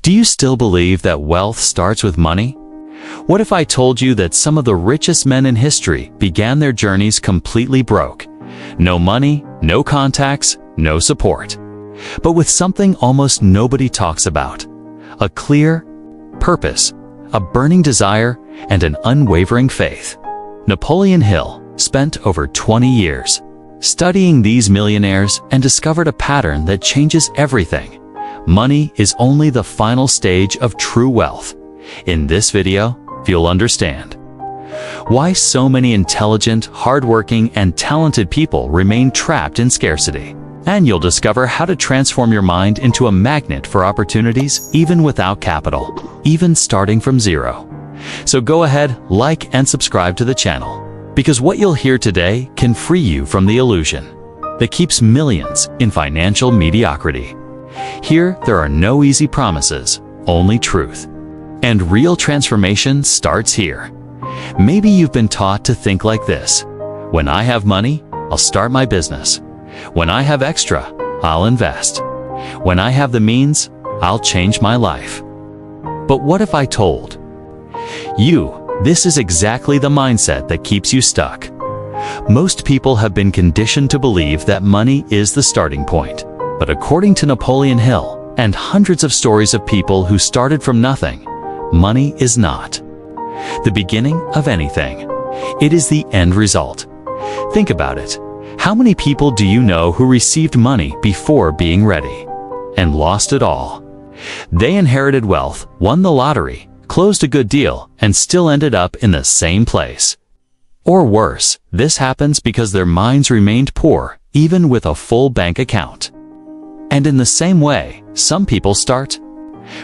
Do you still believe that wealth starts with money? What if I told you that some of the richest men in history began their journeys completely broke? No money, no contacts, no support. But with something almost nobody talks about. A clear purpose, a burning desire, and an unwavering faith. Napoleon Hill spent over 20 years studying these millionaires and discovered a pattern that changes everything. Money is only the final stage of true wealth. In this video, you'll understand why so many intelligent, hardworking, and talented people remain trapped in scarcity. And you'll discover how to transform your mind into a magnet for opportunities even without capital, even starting from zero. So go ahead, like and subscribe to the channel, because what you'll hear today can free you from the illusion that keeps millions in financial mediocrity. Here, there are no easy promises, only truth. And real transformation starts here. Maybe you've been taught to think like this: when I have money, I'll start my business. When I have extra, I'll invest. When I have the means, I'll change my life. But what if I told you this is exactly the mindset that keeps you stuck? Most people have been conditioned to believe that money is the starting point. But according to Napoleon Hill and hundreds of stories of people who started from nothing, money is not the beginning of anything. It is the end result. Think about it. How many people do you know who received money before being ready and lost it all? They inherited wealth, won the lottery, closed a good deal, and still ended up in the same place. Or worse, this happens because their minds remained poor, even with a full bank account. And in the same way, some people start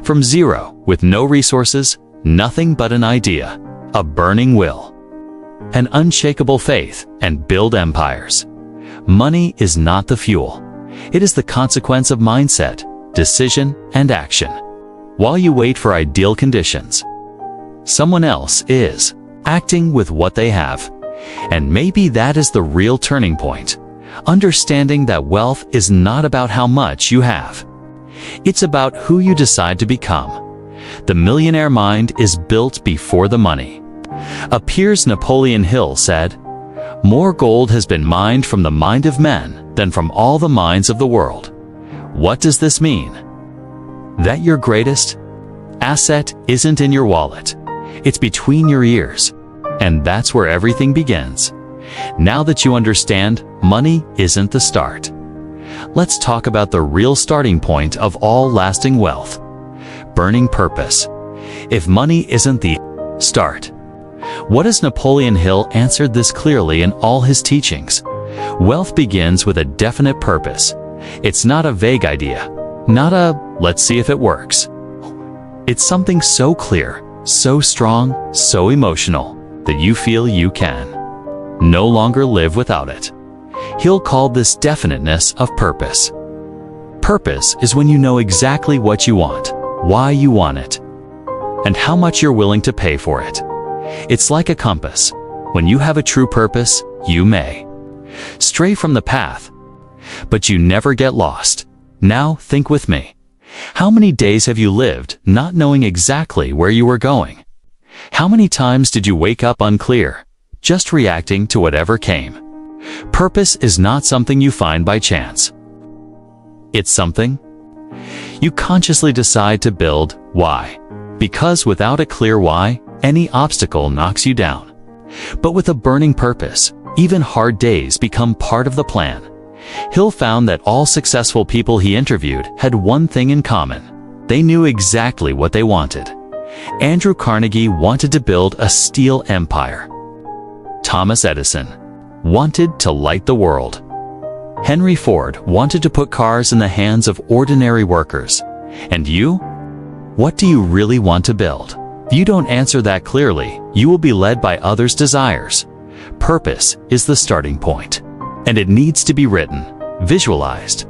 from zero, with no resources, nothing but an idea, a burning will, an unshakable faith, and build empires. Money is not the fuel. It is the consequence of mindset, decision, and action. While you wait for ideal conditions, someone else is acting with what they have. And maybe that is the real turning point. Understanding that wealth is not about how much you have. It's about who you decide to become. The millionaire mind is built before the money. A peer's Napoleon Hill said, "More gold has been mined from the mind of men than from all the minds of the world." What does this mean? That your greatest asset isn't in your wallet. It's between your ears. And that's where everything begins. Now that you understand, money isn't the start. Let's talk about the real starting point of all lasting wealth: burning purpose. If money isn't the start, what does Napoleon Hill answered this clearly in all his teachings? Wealth begins with a definite purpose. It's not a vague idea, not a "let's see if it works." It's something so clear, so strong, so emotional, that you feel you can no longer live without it. Hill called this definiteness of purpose. Purpose is when you know exactly what you want, why you want it, and how much you're willing to pay for it. It's like a compass. When you have a true purpose, you may stray from the path, but you never get lost. Now think with me. How many days have you lived not knowing exactly where you were going? How many times did you wake up unclear, just reacting to whatever came? Purpose is not something you find by chance. It's something you consciously decide to build. Why? Because without a clear why, any obstacle knocks you down. But with a burning purpose, even hard days become part of the plan. Hill found that all successful people he interviewed had one thing in common. They knew exactly what they wanted. Andrew Carnegie wanted to build a steel empire. Thomas Edison wanted to light the world. Henry Ford wanted to put cars in the hands of ordinary workers. And you? What do you really want to build? If you don't answer that clearly, you will be led by others' desires. Purpose is the starting point, and it needs to be written, visualized.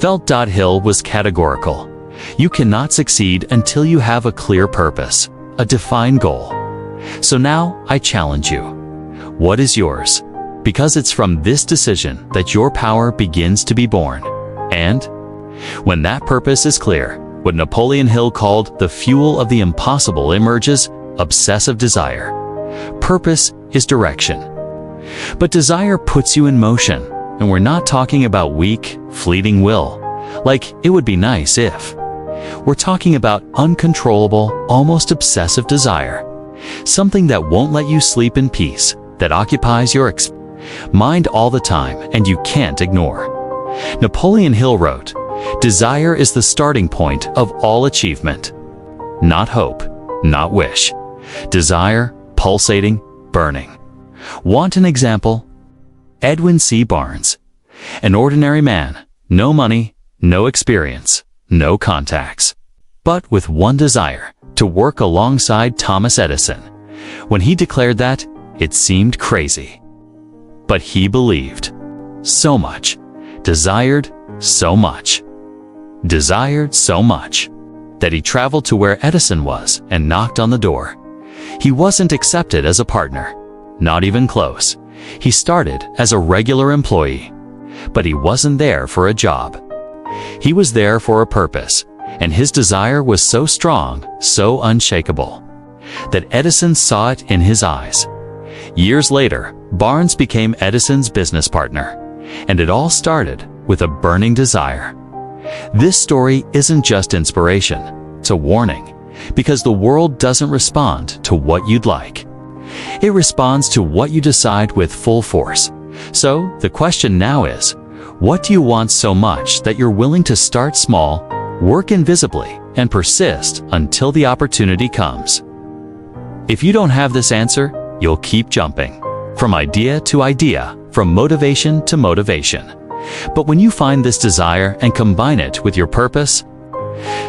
Hill was categorical. You cannot succeed until you have a clear purpose, a defined goal. So now I challenge you. What is yours? Because it's from this decision that your power begins to be born. And when that purpose is clear, What Napoleon Hill called the fuel of the impossible emerges: obsessive desire. Purpose is direction. But desire puts you in motion, and we're not talking about weak, fleeting will, like it would be nice if. We're talking about uncontrollable, almost obsessive desire. Something that won't let you sleep in peace, that occupies your mind all the time and you can't ignore. Napoleon Hill wrote, "Desire is the starting point of all achievement. Not hope, not wish. Desire, pulsating, burning." Want an example? Edwin C. Barnes. An ordinary man, no money, no experience, no contacts, but with one desire: to work alongside Thomas Edison. When he declared that, it seemed crazy. But he believed so much, desired so much, that he traveled to where Edison was and knocked on the door. He wasn't accepted as a partner, not even close. He started as a regular employee, but he wasn't there for a job. He was there for a purpose, and his desire was so strong, so unshakable, that Edison saw it in his eyes. Years later, Barnes became Edison's business partner, and it all started with a burning desire. This story isn't just inspiration, it's a warning, because the world doesn't respond to what you'd like. It responds to what you decide with full force. So, the question now is, what do you want so much that you're willing to start small, work invisibly, and persist until the opportunity comes? If you don't have this answer, you'll keep jumping, from idea to idea, from motivation to motivation. But when you find this desire and combine it with your purpose,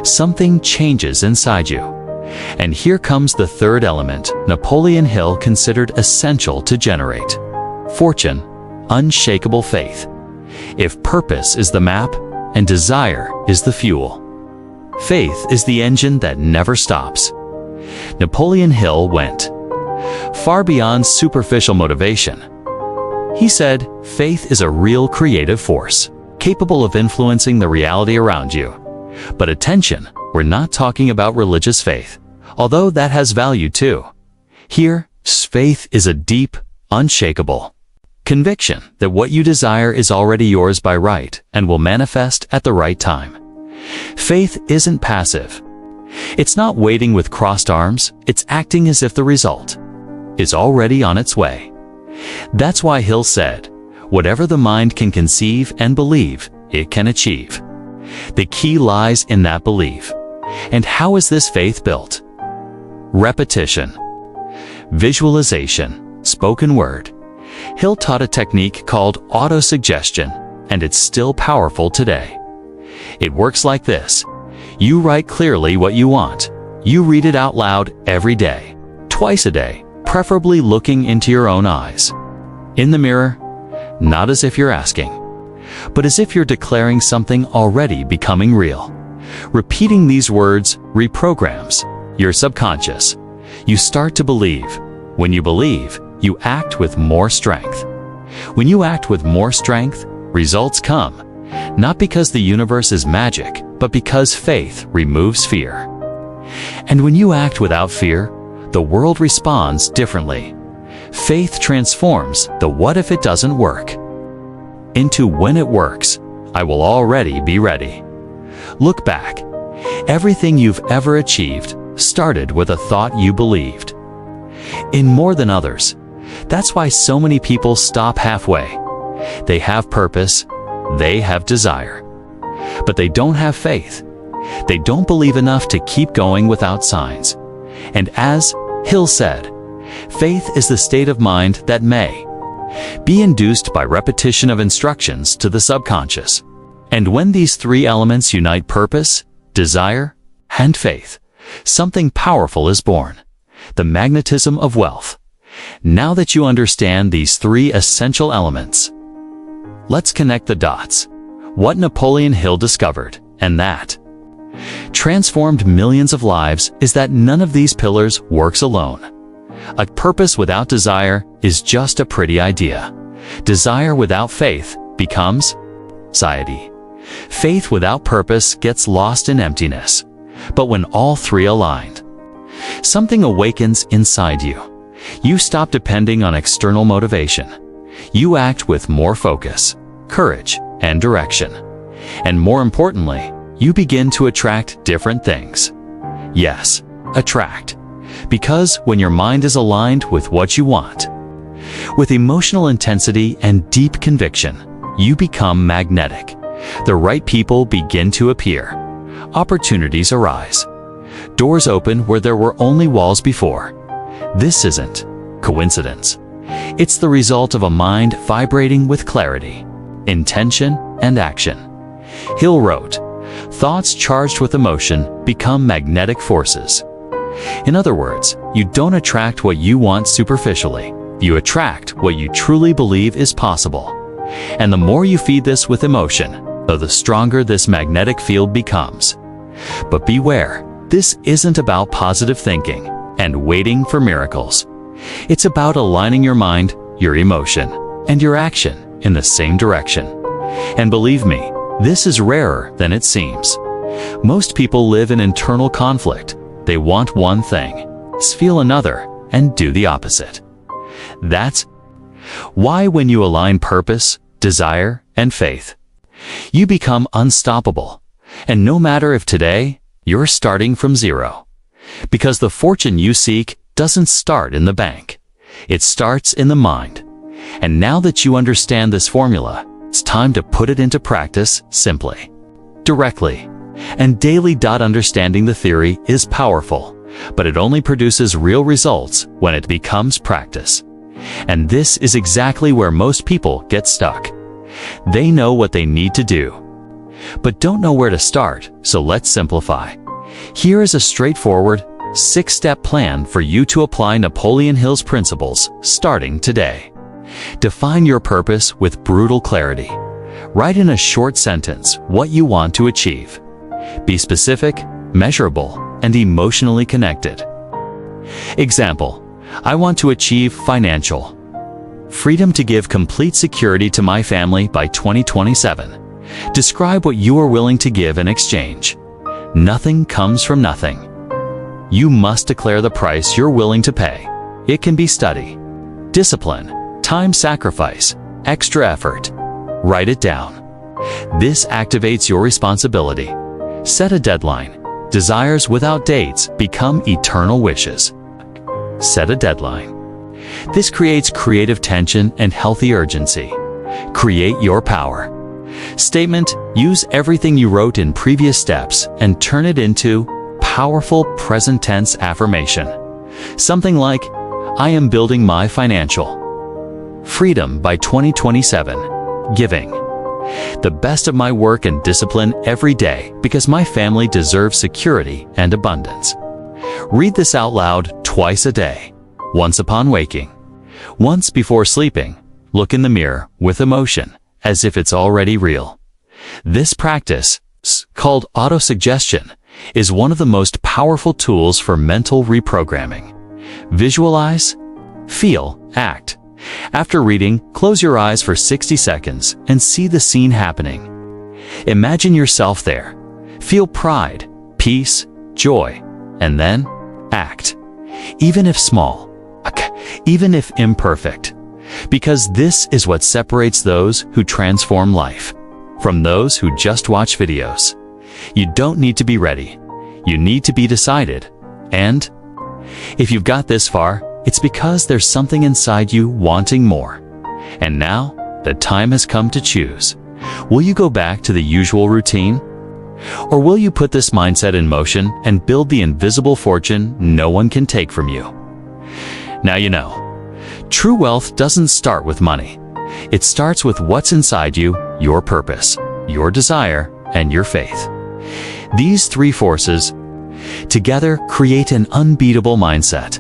something changes inside you. And here comes the third element Napoleon Hill considered essential to generate: fortune, unshakable faith. If purpose is the map and desire is the fuel, faith is the engine that never stops. Napoleon Hill went far beyond superficial motivation. He said, faith is a real creative force, capable of influencing the reality around you. But attention, we're not talking about religious faith, although that has value too. Here, faith is a deep, unshakable conviction that what you desire is already yours by right and will manifest at the right time. Faith isn't passive. It's not waiting with crossed arms, it's acting as if the result is already on its way. That's why Hill said, whatever the mind can conceive and believe, it can achieve. The key lies in that belief. And how is this faith built? Repetition, visualization, spoken word. Hill taught a technique called autosuggestion, and it's still powerful today. It works like this. You write clearly what you want. You read it out loud every day, twice a day, preferably looking into your own eyes. In the mirror, not as if you're asking, but as if you're declaring something already becoming real. Repeating these words reprograms your subconscious. You start to believe. When you believe, you act with more strength. When you act with more strength, results come, not because the universe is magic, but because faith removes fear. And when you act without fear, the world responds differently. Faith transforms the what if it doesn't work into when it works, I will already be ready. Look back. Everything you've ever achieved started with a thought you believed in more than others. That's why so many people stop halfway. They have purpose, they have desire, but they don't have faith. They don't believe enough to keep going without signs. And as Hill said, faith is the state of mind that may be induced by repetition of instructions to the subconscious. And when these three elements unite: purpose, desire, and faith, something powerful is born: the magnetism of wealth. Now that you understand these three essential elements, let's connect the dots. What Napoleon Hill discovered, and that transformed millions of lives, is that none of these pillars works alone. A purpose without desire is just a pretty idea. Desire without faith becomes anxiety. Faith without purpose gets lost in emptiness. but when all three aligned. Something awakens inside you. You stop depending on external motivation. You act with more focus, courage, and direction. And more importantly, you begin to attract different things. Yes, attract. Because when your mind is aligned with what you want, with emotional intensity and deep conviction, you become magnetic. The right people begin to appear. Opportunities arise. Doors open where there were only walls before. This isn't coincidence. It's the result of a mind vibrating with clarity, intention, and action. Hill wrote, "Thoughts charged with emotion become magnetic forces." In other words, you don't attract what you want superficially. You attract what you truly believe is possible. And the more you feed this with emotion, the stronger this magnetic field becomes. But beware, this isn't about positive thinking and waiting for miracles. It's about aligning your mind, your emotion, and your action in the same direction. And believe me, this is rarer than it seems. Most people live in internal conflict. They want one thing, feel another, and do the opposite. That's why when you align purpose, desire, and faith, you become unstoppable. And no matter if today you're starting from zero. Because the fortune you seek doesn't start in the bank. It starts in the mind. And now that you understand this formula, it's time to put it into practice simply, directly, and daily. Understanding the theory is powerful, but it only produces real results when it becomes practice. And this is exactly where most people get stuck. They know what they need to do, but don't know where to start, so let's simplify. Here is a straightforward, 6-step plan for you to apply Napoleon Hill's principles starting today. Define your purpose with brutal clarity. Write in a short sentence what you want to achieve. Be specific, measurable, and emotionally connected. Example, I want to achieve financial freedom to give complete security to my family by 2027. Describe what you are willing to give in exchange. Nothing comes from nothing. You must declare the price you're willing to pay. It can be study, discipline, time sacrifice, extra effort. Write it down. This activates your responsibility. Set a deadline. Desires without dates become eternal wishes. Set a deadline. This creates creative tension and healthy urgency. Create your power. Statement, use everything you wrote in previous steps and turn it into powerful present tense affirmation. Something like, I am building my financial freedom by 2027. Giving the best of my work and discipline every day because my family deserves security and abundance. Read this out loud twice a day. Once upon waking. Once before sleeping. Look in the mirror with emotion, as if it's already real. This practice, called autosuggestion, is one of the most powerful tools for mental reprogramming. Visualize, feel, act. After reading, close your eyes for 60 seconds and see the scene happening. Imagine yourself there. Feel pride, peace, joy, and then act. Even if small, even if imperfect. Because this is what separates those who transform life from those who just watch videos. You don't need to be ready. You need to be decided. And if you've got this far, it's because there's something inside you wanting more. And now, the time has come to choose. Will you go back to the usual routine? Or will you put this mindset in motion and build the invisible fortune no one can take from you? Now you know. True wealth doesn't start with money. It starts with what's inside you, your purpose, your desire, and your faith. These three forces together create an unbeatable mindset.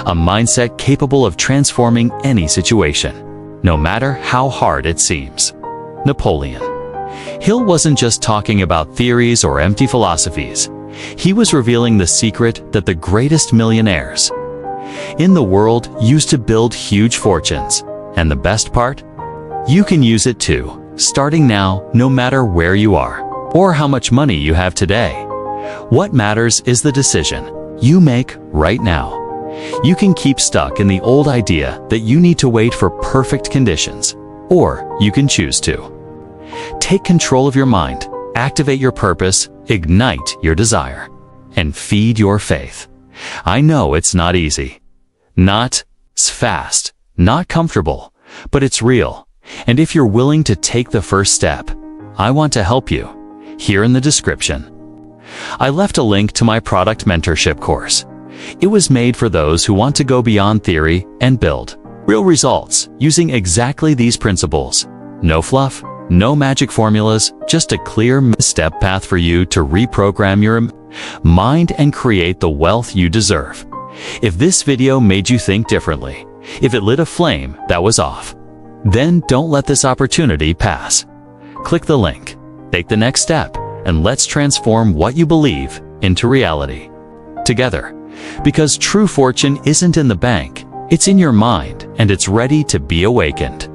A mindset capable of transforming any situation, no matter how hard it seems. Napoleon Hill wasn't just talking about theories or empty philosophies. He was revealing the secret that the greatest millionaires in the world used to build huge fortunes. And the best part? You can use it too, starting now, no matter where you are or how much money you have today. What matters is the decision you make right now. You can keep stuck in the old idea that you need to wait for perfect conditions, or you can choose to. Take control of your mind, activate your purpose, ignite your desire, and feed your faith. I know it's not easy, not fast, not comfortable, but it's real. And if you're willing to take the first step, I want to help you. Here in the description, I left a link to my product mentorship course. It was made for those who want to go beyond theory and build real results using exactly these principles. No fluff, no magic formulas, just a clear step path for you to reprogram your mind and create the wealth you deserve. If this video made you think differently, if it lit a flame that was off, then don't let this opportunity pass. Click the link, take the next step, and let's transform what you believe into reality together. Because true fortune isn't in the bank, it's in your mind, and it's ready to be awakened.